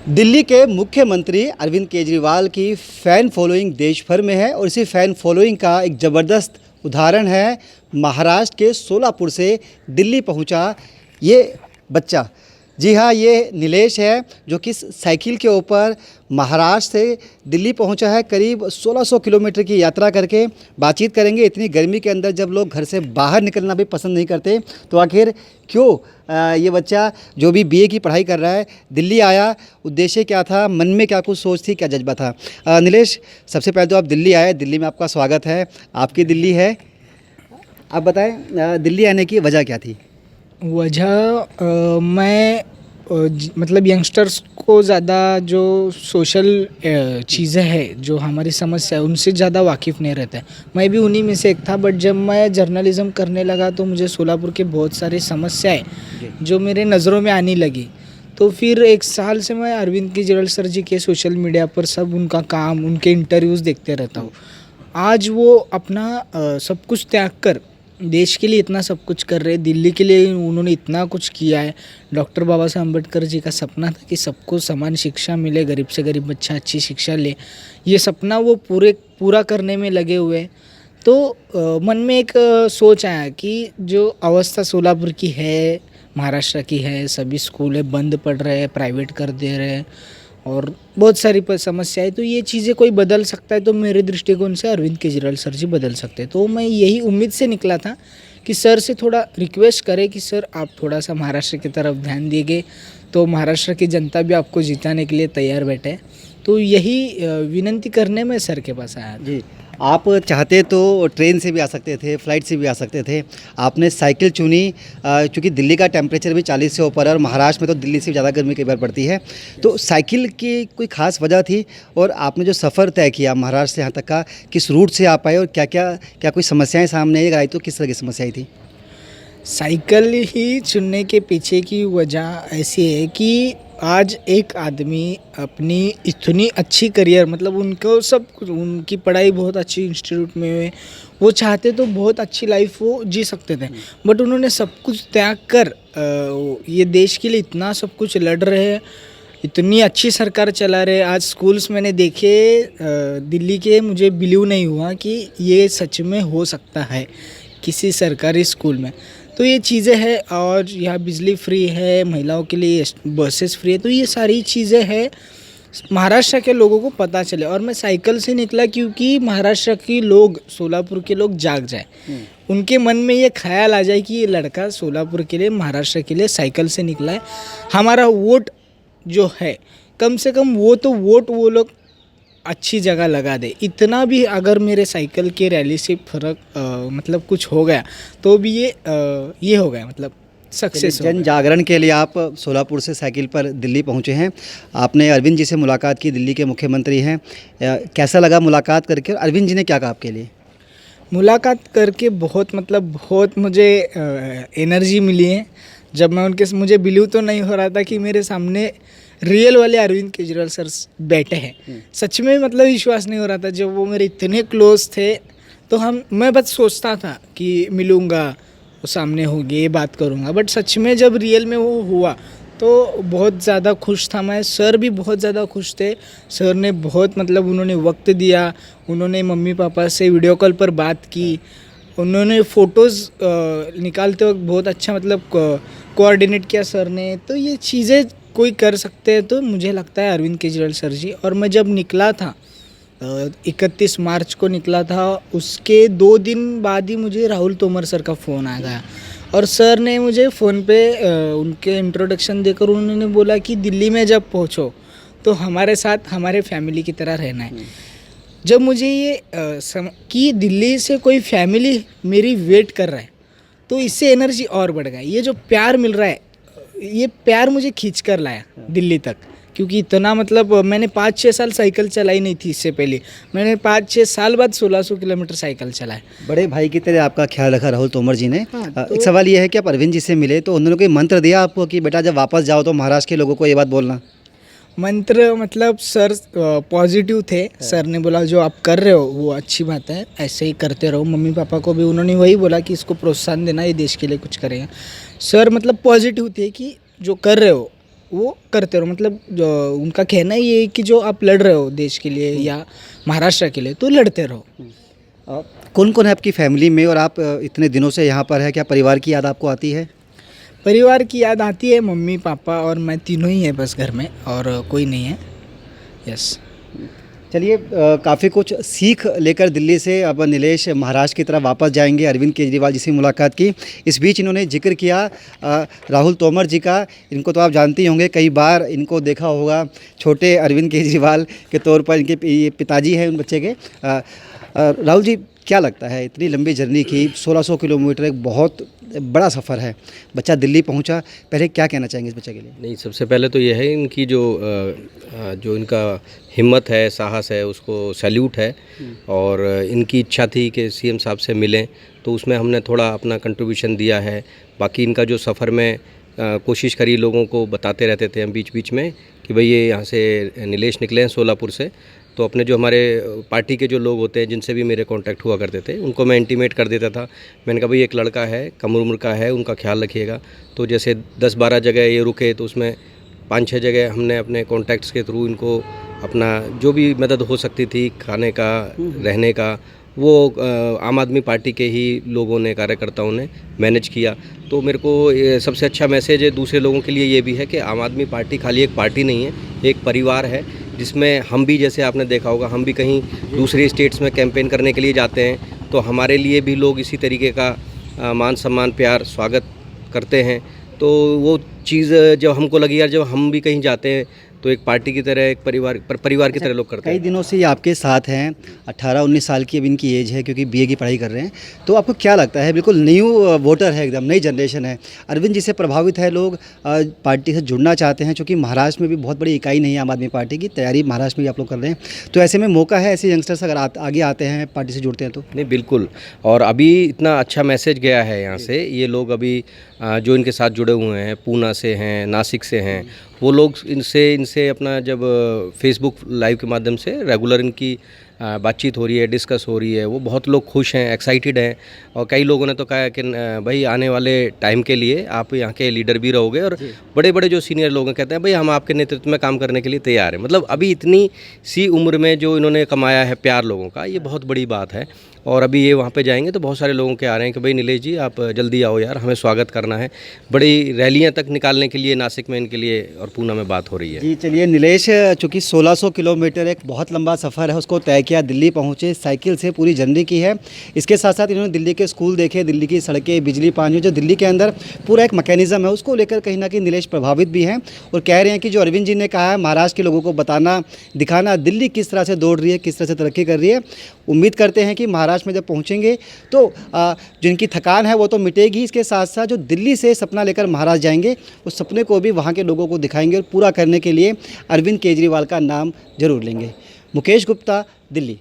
दिल्ली के मुख्यमंत्री अरविंद केजरीवाल की फ़ैन फॉलोइंग देश भर में है और इसी फ़ैन फॉलोइंग का एक ज़बरदस्त उदाहरण है महाराष्ट्र के सोलापुर से दिल्ली पहुंचा ये बच्चा। जी हाँ, ये नीलेश है जो कि साइकिल के ऊपर महाराष्ट्र से दिल्ली पहुंचा है, करीब 1600 किलोमीटर की यात्रा करके। बातचीत करेंगे, इतनी गर्मी के अंदर जब लोग घर से बाहर निकलना भी पसंद नहीं करते तो आखिर क्यों ये बच्चा जो भी बीए की पढ़ाई कर रहा है दिल्ली आया, उद्देश्य क्या था, मन में क्या कुछ सोच थी, क्या जज्बा था। नीलेश, सबसे पहले तो आप दिल्ली आए, दिल्ली में आपका स्वागत है, आपकी दिल्ली है। आप बताएं दिल्ली आने की वजह क्या थी? मैं मतलब यंगस्टर्स को ज़्यादा जो सोशल चीज़ें हैं, जो हमारी समस्या है, उनसे ज़्यादा वाकिफ़ नहीं रहता है। मैं भी उन्हीं में से एक था, बट जब मैं जर्नलिज़्म करने लगा तो मुझे सोलापुर के बहुत सारी समस्याएं जो मेरे नज़रों में आने लगी। तो फिर 1 साल से मैं अरविंद केजरीवाल सर जी के सोशल मीडिया पर सब उनका काम, उनके इंटरव्यूज़ देखते रहता हूँ। आज वो अपना सब कुछ त्याग कर देश के लिए इतना सब कुछ कर रहे हैं, दिल्ली के लिए उन्होंने इतना कुछ किया है। डॉक्टर बाबा साहब अम्बेडकर जी का सपना था कि सबको समान शिक्षा मिले, गरीब से गरीब बच्चा अच्छी शिक्षा ले। ये सपना वो पूरा करने में लगे हुए हैं। तो मन में एक सोच आया कि जो अवस्था सोलापुर की है, महाराष्ट्र की है, सभी स्कूलें बंद पड़ रहे हैं, प्राइवेट कर दे रहे हैं और बहुत सारी समस्याएं, तो ये चीज़ें कोई बदल सकता है तो मेरे दृष्टिकोण से अरविंद केजरीवाल सर जी बदल सकते हैं। तो मैं यही उम्मीद से निकला था कि सर से थोड़ा रिक्वेस्ट करें कि सर आप थोड़ा सा महाराष्ट्र की तरफ ध्यान दीजिए, तो महाराष्ट्र की जनता भी आपको जिताने के लिए तैयार बैठे है। तो यही विनंती करने में सर के पास आया जी, आप चाहते तो ट्रेन से भी आ सकते थे, फ़्लाइट से भी आ सकते थे, आपने साइकिल चुनी। चूँकि दिल्ली का टेम्परेचर भी 40 से ऊपर है और महाराष्ट्र में तो दिल्ली से ज़्यादा गर्मी कई बार पड़ती है, तो साइकिल की कोई ख़ास वजह थी? और आपने जो सफ़र तय किया महाराष्ट्र से यहाँ तक का, किस रूट से आप आए और क्या कोई समस्याएं सामने आई तो किस तरह की समस्याएं थी? साइकिल ही चुनने के पीछे की वजह ऐसी है कि आज एक आदमी अपनी इतनी अच्छी करियर, मतलब उनको सब कुछ, उनकी पढ़ाई बहुत अच्छी इंस्टीट्यूट में हुए, वो चाहते तो बहुत अच्छी लाइफ वो जी सकते थे, बट उन्होंने सब कुछ त्याग कर ये देश के लिए इतना सब कुछ लड़ रहे हैं, इतनी अच्छी सरकार चला रहे। आज स्कूल्स मैंने देखे दिल्ली के, मुझे बिलीव नहीं हुआ कि ये सच में हो सकता है किसी सरकारी स्कूल में। तो ये चीज़ें हैं और यहाँ बिजली फ्री है, महिलाओं के लिए बसेस फ्री है, तो ये सारी चीज़ें हैं महाराष्ट्र के लोगों को पता चले। और मैं साइकिल से निकला क्योंकि महाराष्ट्र के लोग, सोलापुर के लोग जाग जाए, उनके मन में ये ख्याल आ जाए कि ये लड़का सोलापुर के लिए, महाराष्ट्र के लिए साइकिल से निकला है, हमारा वोट जो है कम से कम वोट वो लोग अच्छी जगह लगा दे। इतना भी अगर मेरे साइकिल की रैली से फ़र्क मतलब कुछ हो गया तो भी ये हो गया, मतलब सक्सेस हो जन गया। जागरण के लिए आप सोलापुर से साइकिल पर दिल्ली पहुँचे हैं। आपने अरविंद जी से मुलाकात की, दिल्ली के मुख्यमंत्री हैं। कैसा लगा मुलाकात करके और अरविंद जी ने क्या कहा आपके लिए? मुलाकात करके बहुत मुझे एनर्जी मिली है। जब मैं मुझे बिलीव तो नहीं हो रहा था कि मेरे सामने रियल वाले अरविंद केजरीवाल सर बैठे हैं। सच में मतलब विश्वास नहीं हो रहा था। जब वो मेरे इतने क्लोज थे तो मैं बस सोचता था कि मिलूँगा, वो सामने होंगे, ये बात करूँगा, बट सच में जब रियल में वो हुआ तो बहुत ज़्यादा खुश था मैं। सर भी बहुत ज़्यादा खुश थे। सर ने बहुत उन्होंने वक्त दिया, उन्होंने मम्मी पापा से वीडियो कॉल पर बात की, उन्होंने फ़ोटोज़ निकालते वक्त बहुत अच्छा कोऑर्डिनेट किया सर ने। तो ये चीज़ें कोई कर सकते हैं तो मुझे लगता है अरविंद केजरीवाल सर जी। और मैं जब निकला था 31 मार्च को निकला था, उसके 2 दिन बाद ही मुझे राहुल तोमर सर का फ़ोन आ गया और सर ने मुझे फ़ोन पे उनके इंट्रोडक्शन देकर उन्होंने बोला कि दिल्ली में जब पहुँचो तो हमारे साथ हमारे फैमिली की तरह रहना है। जब मुझे ये कि दिल्ली से कोई फैमिली मेरी वेट कर रहा है तो इससे एनर्जी और बढ़ गई। ये जो प्यार मिल रहा है, ये प्यार मुझे खींच कर लाया दिल्ली तक, क्योंकि इतना मैंने 5-6 साल साइकिल चलाई नहीं थी इससे पहले। मैंने 5-6 साल बाद 1600 किलोमीटर साइकिल चलाए। बड़े भाई की तरह आपका ख्याल रखा राहुल तोमर जी ने। हाँ, एक सवाल ये है कि आप अरविंद जी से मिले तो उन्होंने कोई मंत्र दिया आपको कि बेटा जब वापस जाओ तो महाराष्ट्र के लोगों को ये बात बोलना? मंत्र सर पॉजिटिव थे। सर ने बोला जो आप कर रहे हो वो अच्छी बात है, ऐसे ही करते रहो। मम्मी पापा को भी उन्होंने वही बोला कि इसको प्रोत्साहन देना, ये देश के लिए कुछ करेगा। सर पॉजिटिव थे कि जो कर रहे हो वो करते रहो, मतलब जो उनका कहना ये है कि जो आप लड़ रहे हो देश के लिए या महाराष्ट्र के लिए तो लड़ते रहो। कौन कौन है आपकी फैमिली में और आप इतने दिनों से यहाँ पर है, क्या परिवार की याद आपको आती है? परिवार की याद आती है, मम्मी पापा और मैं तीनों ही है बस घर में, और कोई नहीं है। यस। चलिए, काफ़ी कुछ सीख लेकर दिल्ली से अब नीलेश महाराष्ट्र की तरफ वापस जाएंगे। अरविंद केजरीवाल जी से मुलाकात की। इस बीच इन्होंने जिक्र किया राहुल तोमर जी का। इनको तो आप जानते ही होंगे, कई बार इनको देखा होगा छोटे अरविंद केजरीवाल के तौर पर। इनके ये पिताजी हैं उन बच्चे के। राहुल जी, क्या लगता है इतनी लंबी जर्नी की, 1600 किलोमीटर, एक बहुत बड़ा सफ़र है, बच्चा दिल्ली पहुंचा, पहले क्या कहना चाहेंगे इस बच्चे के लिए? नहीं, सबसे पहले तो ये है इनकी जो इनका हिम्मत है, साहस है, उसको सैल्यूट है। और इनकी इच्छा थी कि सीएम साहब से मिलें, तो उसमें हमने थोड़ा अपना कंट्रीब्यूशन दिया है। बाकी इनका जो सफ़र में कोशिश करी, लोगों को बताते रहते थे हम बीच बीच में कि भाई ये यहाँ से नीलेश निकले हैं सोलापुर से, तो अपने जो हमारे पार्टी के जो लोग होते हैं जिनसे भी मेरे कांटेक्ट हुआ करते थे उनको मैं इंटीमेट कर देता था। मैंने कहा भाई एक लड़का है, कम उम्र का है, उनका ख्याल रखिएगा। तो जैसे 10-12 जगह ये रुके, तो उसमें 5-6 जगह हमने अपने कॉन्टैक्ट्स के थ्रू इनको अपना जो भी मदद हो सकती थी, खाने का, रहने का, वो आम आदमी पार्टी के ही लोगों ने, कार्यकर्ताओं ने मैनेज किया। तो मेरे को सबसे अच्छा मैसेज है दूसरे लोगों के लिए ये भी है कि आम आदमी पार्टी खाली एक पार्टी नहीं है, एक परिवार है, जिसमें हम भी, जैसे आपने देखा होगा, हम भी कहीं दूसरे स्टेट्स में कैंपेन करने के लिए जाते हैं, तो हमारे लिए भी लोग इसी तरीके का मान सम्मान, प्यार, स्वागत करते हैं। तो वो चीज़ जब हमको लगी यार, जब हम भी कहीं जाते हैं तो एक पार्टी की तरह, एक परिवार की तरह लोग करते कई हैं। दिनों से ये आपके साथ हैं, 18-19 साल की अब इनकी एज है, क्योंकि बीए की पढ़ाई कर रहे हैं। तो आपको क्या लगता है, बिल्कुल न्यू वोटर है, एकदम नई जनरेशन है, अरविंद जी से प्रभावित है, लोग पार्टी से जुड़ना चाहते हैं, क्योंकि महाराष्ट्र में भी बहुत बड़ी इकाई नहीं है आम आदमी पार्टी की, तैयारी महाराष्ट्र में भी आप लोग कर रहे हैं। तो ऐसे में मौका है ऐसे यंगस्टर्स अगर आगे आते हैं, पार्टी से जुड़ते हैं तो? नहीं, बिल्कुल। और अभी इतना अच्छा मैसेज गया है यहाँ से, ये लोग अभी जो इनके साथ जुड़े हुए हैं, पूना से हैं, नासिक से हैं, वो लोग इनसे अपना जब फेसबुक लाइव के माध्यम से रेगुलर इनकी बातचीत हो रही है, डिस्कस हो रही है, वो बहुत लोग खुश हैं, एक्साइटेड हैं। और कई लोगों ने तो कहा है कि भाई आने वाले टाइम के लिए आप यहाँ के लीडर भी रहोगे, और बड़े बड़े जो सीनियर लोग हैं कहते हैं भाई हम आपके नेतृत्व में काम करने के लिए तैयार हैं। मतलब अभी इतनी सी उम्र में जो इन्होंने कमाया है प्यार लोगों का, ये बहुत बड़ी बात है। और अभी ये वहाँ पे जाएंगे तो बहुत सारे लोगों के आ रहे हैं कि भाई नीलेश जी आप जल्दी आओ यार, हमें स्वागत करना है। बड़ी रैलियाँ तक निकालने के लिए नासिक में इनके लिए और पूना में बात हो रही है। जी चलिए, नीलेश चूँकि 1600 किलोमीटर एक बहुत लंबा सफ़र है, उसको तय किया, दिल्ली पहुँचे, साइकिल से पूरी जर्नी की है। इसके साथ साथ इन्होंने दिल्ली के स्कूल देखे, दिल्ली की सड़कें, बिजली, पानी, जो दिल्ली के अंदर पूरा एक मैकेनिज़्म है, उसको लेकर कहीं ना कहीं नीलेश प्रभावित भी हैं। और कह रहे हैं कि जो अरविंद जी ने कहा है, महाराष्ट्र के लोगों को बताना, दिखाना दिल्ली किस तरह से दौड़ रही है, किस तरह से तरक्की कर रही है। उम्मीद करते हैं कि महाराष्ट्र में जब पहुँचेंगे तो जो इनकी थकान है वो तो मिटेगी। इसके साथ साथ जो दिल्ली से सपना लेकर महाराष्ट्र जाएंगे, उस सपने को भी वहाँ के लोगों को दिखाएंगे, और पूरा करने के लिए अरविंद केजरीवाल का नाम जरूर लेंगे। मुकेश गुप्ता, दिल्ली।